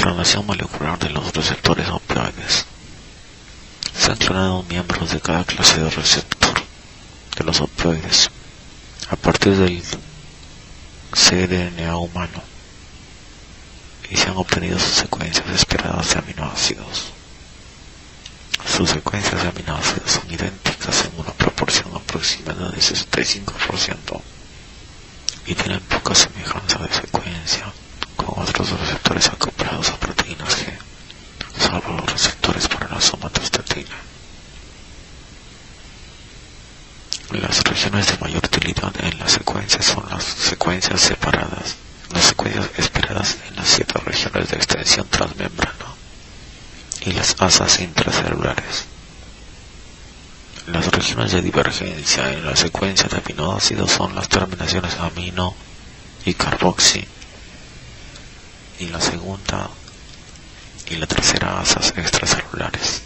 clonación molecular de los receptores opioides. Se han clonado miembros de cada clase de receptor de los opioides a partir del cDNA humano y se han obtenido sus secuencias esperadas de aminoácidos. Sus secuencias de aminoácidos son idénticas en una proporción aproximada de 65% y tienen poca semejanza de secuencia con otros receptores acoplados a proteínas G, salvo los receptores para la somatostatina. Las regiones de mayor utilidad en la secuencia son las secuencias separadas, las secuencias esperadas en las 7 regiones de extensión transmembrana y las asas intracelulares. Las regiones de divergencia en la secuencia de aminoácidos son las terminaciones amino y carboxi, y la segunda y la tercera asas extracelulares.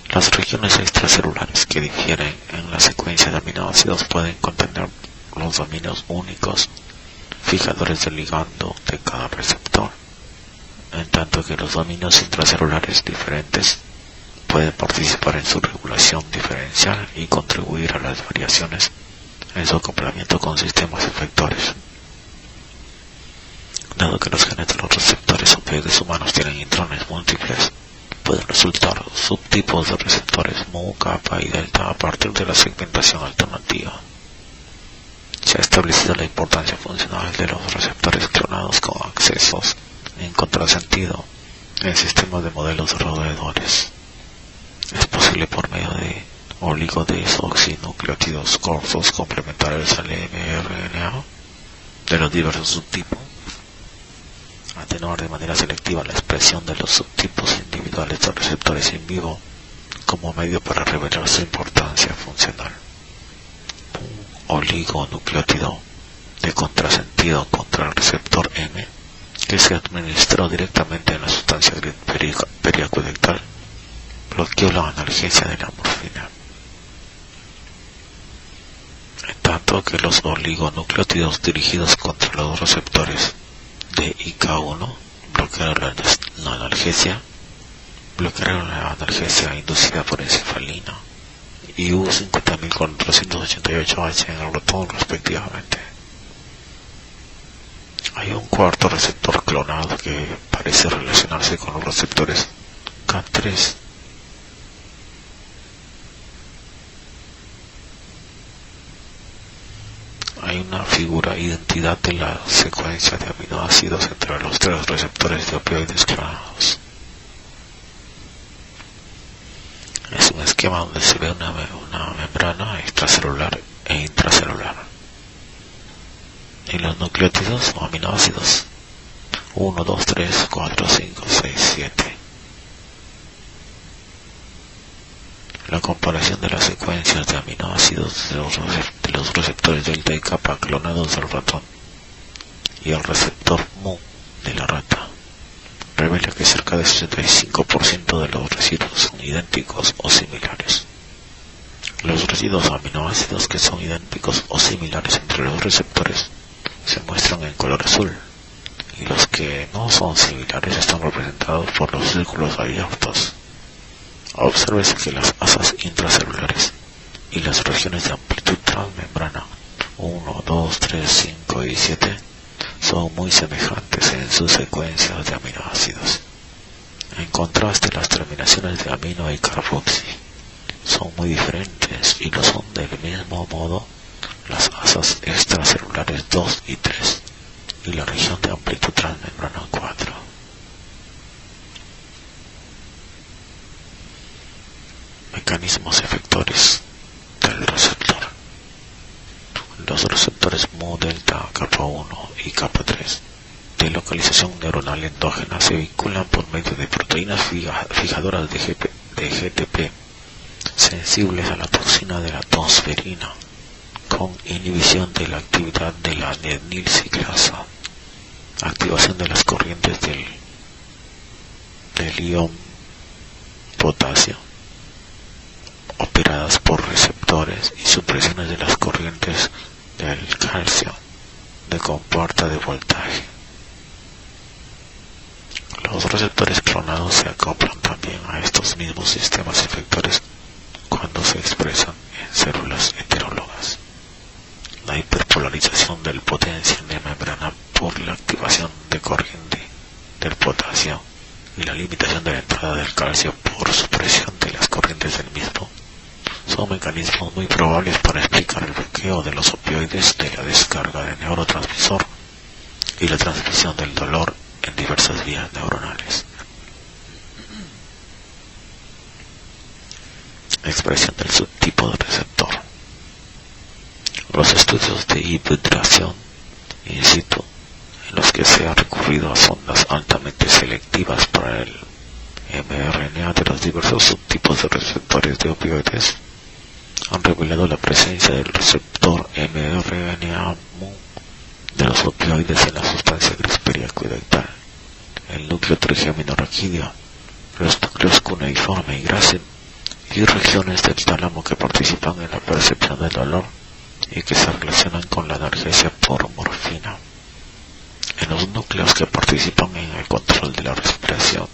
Las regiones extracelulares que difieren en la secuencia de aminoácidos pueden contener los dominios únicos fijadores del ligando de cada receptor, en tanto que los dominios intracelulares diferentes pueden participar en su regulación diferencial y contribuir a las variaciones en su acoplamiento con sistemas efectores. Dado que los genes de los receptores opioides humanos tienen intrones múltiples, pueden resultar subtipos de receptores mu, kappa y delta a partir de la segmentación alternativa. Se ha establecido la importancia funcional de los receptores clonados con accesos en contrasentido en sistemas de modelos de roedores. Es posible por medio de oligodesoxinucleótidos cortos complementarios al mRNA de los diversos subtipos atenuar de manera selectiva la expresión de los subtipos individuales de receptores in vivo como medio para revelar su importancia funcional. Un oligonucleótido de contrasentido contra el receptor M que se administró directamente en la sustancia periacuodental bloqueó la analgesia de la morfina, en tanto que los oligonucleótidos dirigidos contra los receptores D y K1 bloquearon la analgesia inducida por encefalina y U50.000 con 288H en el ratón respectivamente. Hay un cuarto receptor clonado que parece relacionarse con los receptores K3. Hay una figura identidad de la secuencia de aminoácidos entre los 3 receptores de opioides clonados. Es un esquema donde se ve una membrana extracelular e intracelular. Y los nucleótidos o aminoácidos 1, 2, 3, 4, 5, 6, 7. La comparación de las secuencias de aminoácidos de los receptores delta y kappa clonados del ratón y el receptor mu de la rata revela que cerca del 65% de los residuos son idénticos o similares. Los residuos aminoácidos que son idénticos o similares entre los receptores se muestran en color azul, y los que no son similares están representados por los círculos abiertos. Obsérvese que las asas intracelulares y las regiones de amplitud transmembrana 1, 2, 3, 5 y 7 son muy semejantes en sus secuencias de aminoácidos. En contraste, las terminaciones de amino y carboxi son muy diferentes y lo son del mismo modo las asas extracelulares 2 y 3 y la región de amplitud transmembrana 4. Mecanismos efectores del receptor. Los receptores mu, delta, kappa 1 y kappa 3 de localización neuronal endógena se vinculan por medio de proteínas fijadoras de GTP sensibles a la toxina de la tosferina, con inhibición de la actividad de la adenilciclasa, activación de las corrientes del ion potasio operadas por receptores y supresiones de las corrientes del calcio de compuerta de voltaje. receptores clonados se acoplan también a estos mismos sistemas efectores cuando se expresan en células heterólogas. La hiperpolarización del potasio en la membrana por la activación de corriente del potasio y la limitación de la entrada del calcio por supresión de las corrientes del mismo son mecanismos muy probables para explicar el bloqueo de los opioides de la descarga del neurotransmisor y la transmisión del dolor en diversas vías neuronales. Expresión del subtipo de receptor. Los estudios de hibridación in situ en los que se ha recurrido a sondas altamente selectivas para el mRNA de los diversos subtipos de receptores de opioides han revelado la presencia del receptor mRNA-mu de los opioides en la sustancia gris periaqueductal, el núcleo trigémino raquídeo, los núcleos cuneiforme y grácil y regiones del tálamo que participan en la percepción del dolor y que se relacionan con la analgesia por morfina. En los núcleos que participan en el control de la respiración,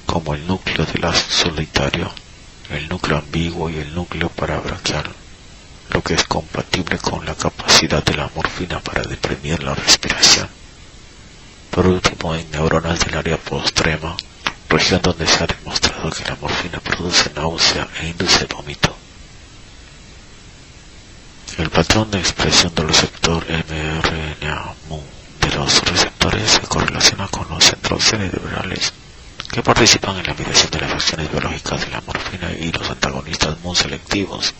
como el núcleo del ácido solitario, el núcleo ambiguo y el núcleo parabraquial, lo que es compatible con la capacidad de la morfina para deprimir la respiración. Por último, en neuronas del área postrema, región donde se ha demostrado que la morfina produce náusea e induce vómito. El patrón de expresión del receptor mRNA-mu de los receptores se correlaciona con los centros cerebrales que participan en la mediación de las acciones biológicas de la morfina y los antagonistas mu selectivos.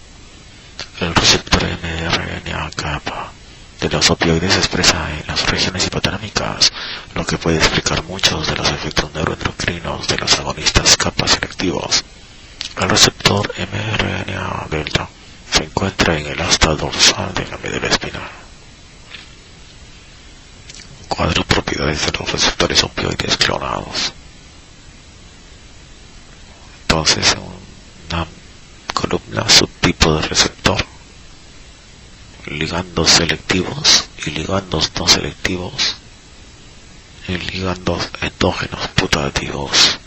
El receptor mRNA-kappa de los opioides se expresa en las regiones hipotalámicas, lo que puede explicar muchos de los efectos neuroendocrinos de los agonistas kappa selectivos. El receptor mRNA-delta se encuentra en el asta dorsal de la médula espinal. Cuadro propiedades de los receptores opioides clonados. Entonces, una columna subtipo de receptor, ligandos selectivos y ligandos no selectivos, y ligandos endógenos putativos.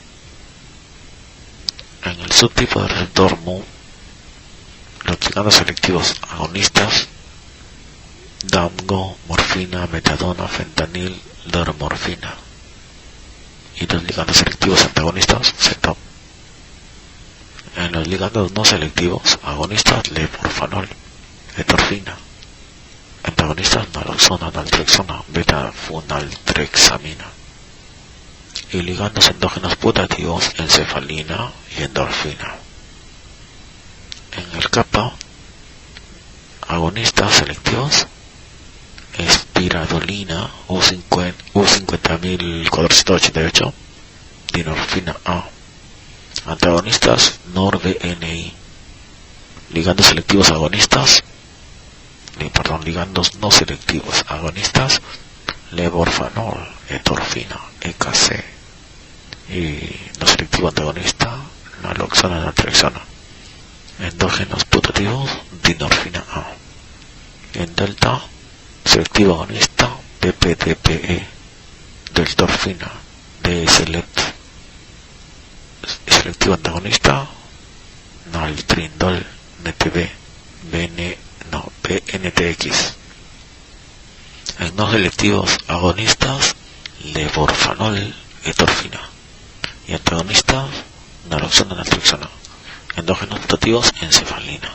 En el subtipo de receptor mu, los ligandos selectivos agonistas, damgo, morfina, metadona, fentanil, dormorfina, y los ligandos selectivos antagonistas, CETP. En los ligandos no selectivos agonistas, levorfanol, etorfina, antagonistas, naloxona, naltrexona, beta-funaltrexamina, y ligandos endógenos putativos, encefalina y endorfina. En el kappa, agonistas selectivos, espiradolina, U50488, dinorfina A. Antagonistas, NOR-BNI. Ligandos selectivos agonistas, ligandos no selectivos agonistas, levorfanol, etorfina, EKC. Y no selectivo antagonista, naloxona, naltrexona. Endógenos putativos, dinorfina A. En delta, selectivo agonista, PPDPE, deltorfina, D-select. Selectivo antagonista, naltrindol, NTB, PNTX. En no selectivos agonistas, levorfanol, etorfina. Y antagonistas, naloxona, naltrexona. Endógenos putativos, encefalina.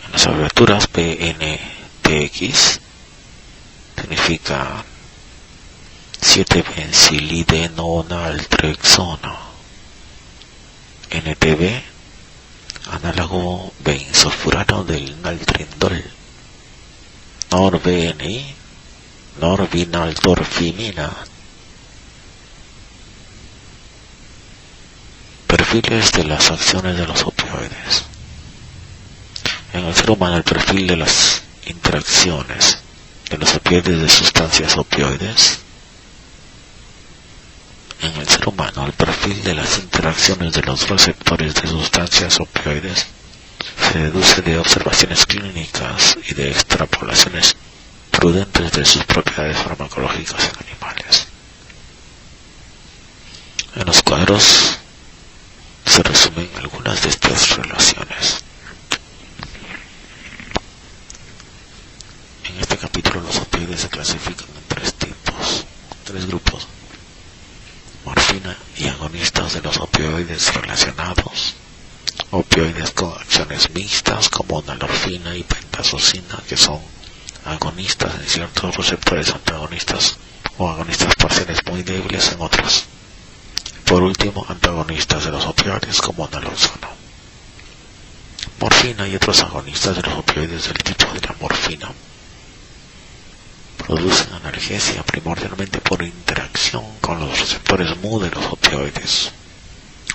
En las abreviaturas PNTX significa 7-benzilidenonaltrexona. NTB, análogo benzofurano del naltrindol. NOR-BNI, norbinaldorfimina. Perfiles de las acciones de los opioides. En el ser humano, el perfil de las interacciones de los opioides de sustancias opioides. En el ser humano, el perfil de las interacciones de los receptores de sustancias opioides se deduce de observaciones clínicas y de extrapolaciones prudentes de sus propiedades farmacológicas en animales. En los cuadros se resumen algunas de estas relaciones. En este capítulo los opioides se clasifican en tres grupos: morfina y agonistas de los opioides relacionados, opioides con acciones mixtas como nalorfina y pentazocina, que son agonistas en ciertos receptores antagonistas o agonistas parciales muy débiles en otros. Por último, antagonistas de los opioides como naloxona. Morfina y otros agonistas de los opioides del tipo de la morfina producen analgesia primordialmente por interacción con los receptores mu de los opioides.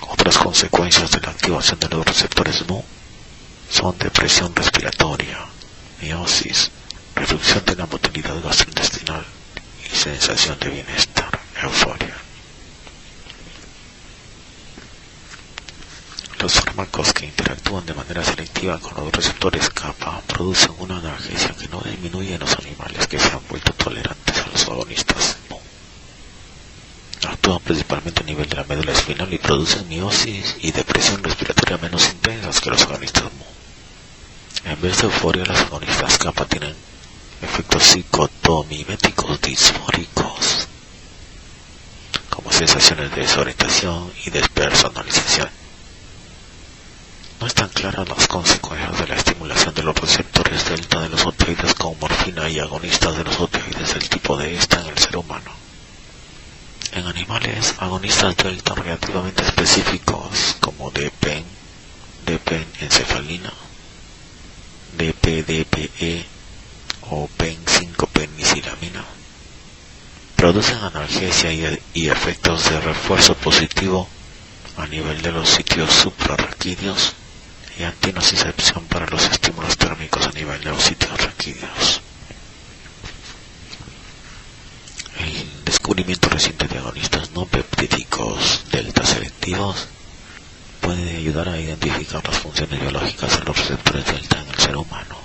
Otras consecuencias de la activación de los receptores mu son depresión respiratoria, miosis, reducción de la motilidad gastrointestinal y sensación de bienestar, euforia. Los fármacos que interactúan de manera selectiva con los receptores kappa producen una analgesia que no disminuye en los animales que se han vuelto tolerantes a los agonistas. Actúan principalmente a nivel de la médula espinal y producen miosis y depresión respiratoria menos intensas que los agonistas mu. En vez de euforia, los agonistas kappa tienen efectos psicotomiméticos disfóricos, como sensaciones de desorientación y despersonalización. No están claras las consecuencias de la estimulación de los receptores delta de los opioides con morfina y agonistas de los opioides del tipo de esta en el ser humano. En animales, agonistas delta relativamente específicos como DPEN, DPEN-encefalina, DPDPE o PEN-5-penicilamina producen analgesia y efectos de refuerzo positivo a nivel de los sitios suprarraquídeos y antinocicepción para los estímulos térmicos a nivel de los sitios raquídeos. El descubrimiento reciente de agonistas no peptídicos delta selectivos puede ayudar a identificar las funciones biológicas de los receptores delta en el ser humano.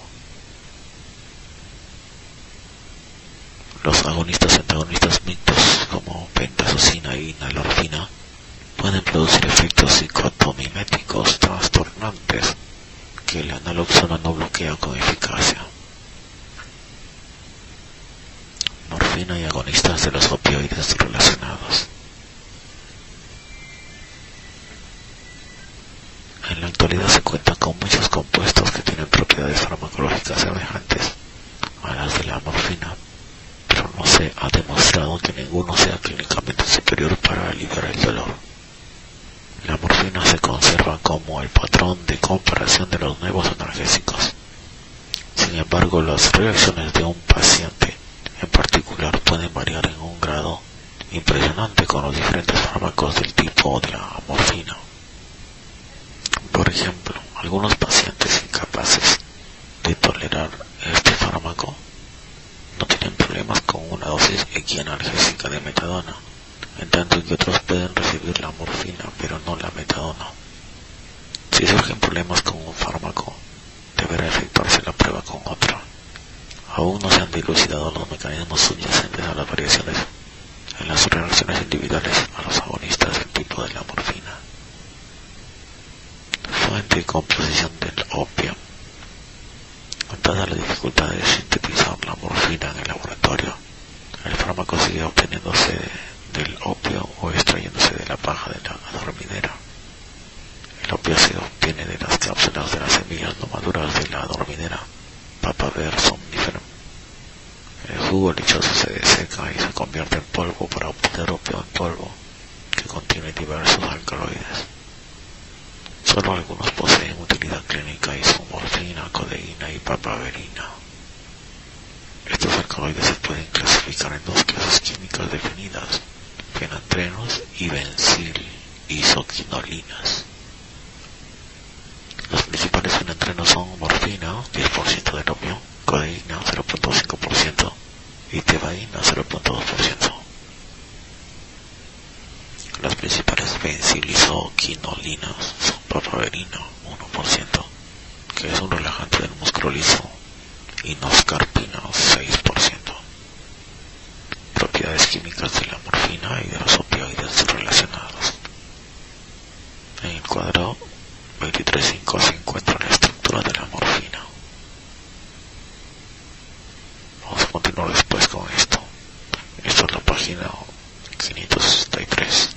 Los agonistas y antagonistas mixtos como pentazocina y nalorfina pueden producir efectos psicotomiméticos trastornantes que la naloxona no bloquea con eficacia. Morfina y agonistas de los opioides relacionados. En la actualidad se cuenta con muchos compuestos que tienen propiedades farmacológicas semejantes a las de la morfina, pero no se ha demostrado que ninguno sea clínicamente superior para aliviar el dolor. La morfina se conserva como el patrón de comparación de los nuevos analgésicos. Sin embargo, las reacciones de un paciente en particular pueden variar en un grado impresionante con los diferentes fármacos del tipo de la morfina. Por ejemplo, algunos pacientes incapaces de tolerar este fármaco no tienen problemas con una dosis equianalgésica de metadona, en tanto que otros pueden recibir la morfina pero no la metadona. Si surgen problemas con un fármaco, deberá efectuarse la prueba con otro. Aún no se han dilucidado los mecanismos subyacentes a las variaciones en las reacciones individuales a los agonistas del tipo de la morfina. Fuente y composición del opio. Dada la dificultad de sintetizar la morfina en el laboratorio, el fármaco sigue obteniéndose del opio o extrayéndose de la paja de la adormidera. El opio se obtiene de las cápsulas de las semillas no maduras de la adormidera, Papaver somniferum. El jugo lechoso se deseca y se convierte en polvo para obtener opio en polvo, que contiene diversos alcaloides. Solo algunos poseen utilidad clínica y son morfina, codeína y papaverina. Estos alcaloides se pueden clasificar en dos clases químicas definidas: fenantrenos y benzil-isoquinolinas. Los principales fenantrenos son morfina, 10% del opio, codeína, 0.5% y tebaína, 0.2%. Las principales benzil-isoquinolinas son papaverina, 1%, que es un relajante del músculo liso, y noscarpina, 6%. Propiedades químicas de la morfina y de los opioides. opioides relacionados. En el cuadro 23.5 se encuentra la estructura de la morfina. Vamos a continuar después con esto. Esto es la página 563.